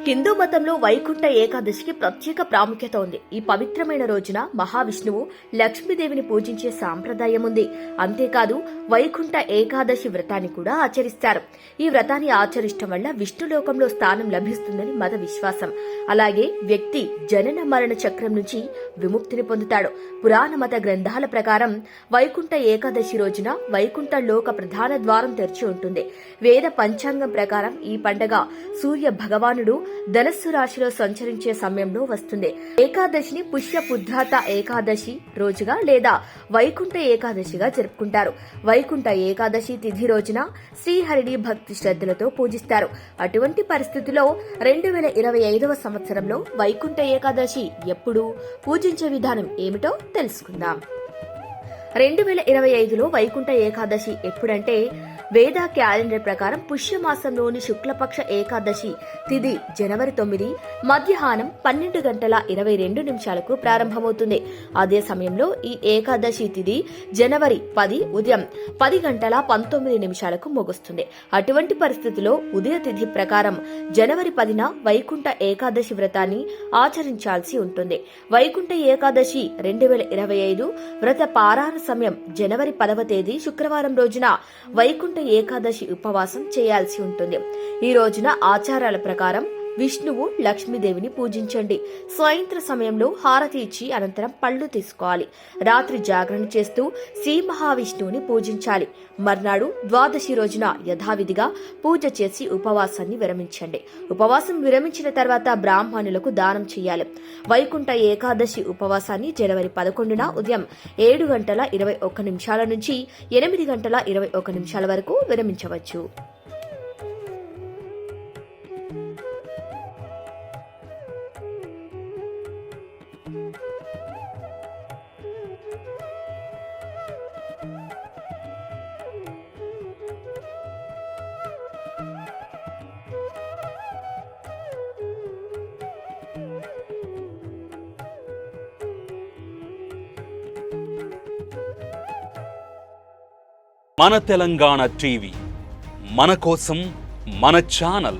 హిందూ మతంలో వైకుంఠ ఏకాదశికి ప్రత్యేక ప్రాముఖ్యత ఉంది. ఈ పవిత్రమైన రోజున మహావిష్ణువు లక్ష్మీదేవిని పూజించే సాంప్రదాయం ఉంది. అంతేకాదు వైకుంఠ ఏకాదశి వ్రతాన్ని కూడా ఆచరిస్తారు. ఈ వ్రతాన్ని ఆచరించడం వల్ల విష్ణులోకంలో స్థానం లభిస్తుందని మత విశ్వాసం. అలాగే వ్యక్తి జనన మరణ చక్రం నుంచి విముక్తిని పొందుతాడు. పురాణ మత గ్రంథాల ప్రకారం వైకుంఠ ఏకాదశి రోజున వైకుంఠ లోక ప్రధాన ద్వారం తెరిచి ఉంటుంది. వేద పంచాంగం ప్రకారం ఈ పండగ సూర్య భగవానుడు ధనస్సు రాశిలో సంచరించే సమయంలో వస్తుంది. ఏకాదశిని పుష్యపుద్ధాత ఏకాదశి రోజుగా లేదా వైకుంఠ ఏకాదశిగా జరుపుకుంటారు. వైకుంఠ ఏకాదశి తిథి రోజున శ్రీహరిని భక్తి శ్రద్ధలతో పూజిస్తారు. అటువంటి పరిస్థితిలో 2025వ సంవత్సరంలో వైకుంఠ ఏకాదశి ఎప్పుడు పూజించే విధానం ఏమిటో తెలుసుకుందాం. 2025లో వైకుంఠ ఏకాదశి ఎప్పుడంటే వేద క్యాలెండర్ ప్రకారం పుష్యమాసంలోని శుక్లపక్ష ఏకాదశి తిథి జనవరి 9 మధ్యాహ్నం 12:22 ప్రారంభమవుతుంది. అదే సమయంలో ఈ ఏకాదశి తిథి జనవరి 10 ఉదయం 10:19 ముగుస్తుంది. అటువంటి పరిస్థితిలో ఉదయ తిథి ప్రకారం జనవరి 10న వైకుంఠ ఏకాదశి వ్రతాన్ని ఆచరించాల్సి ఉంటుంది. వైకుంఠ ఏకాదశి 2025 వ్రత పారాయణ సమయం జనవరి 10వ తేదీ శుక్రవారం రోజున వైకుంఠ ఏకాదశి ఉపవాసం చేయాల్సి ఉంటుంది. ఈ రోజున ఆచారాల ప్రకారం విష్ణువు లక్ష్మీదేవిని పూజించండి. సాయంత్ర సమయంలో హారతి ఇచ్చి అనంతరం పళ్లు తీసుకోవాలి. రాత్రి జాగరణ చేస్తూ శ్రీ మహావిష్ణువుని పూజించాలి. మర్నాడు ద్వాదశి రోజున యథావిధిగా పూజ చేసి ఉపవాసాన్ని విరమించండి. ఉపవాసం విరమించిన తర్వాత బ్రాహ్మణులకు దానం చేయాలి. వైకుంఠ ఏకాదశి ఉపవాసాన్ని జనవరి 11న ఉదయం 7:21 నుంచి 8:21 వరకు విరమించవచ్చు. మన తెలంగాణ టీవీ, మన కోసం, మన ఛానల్.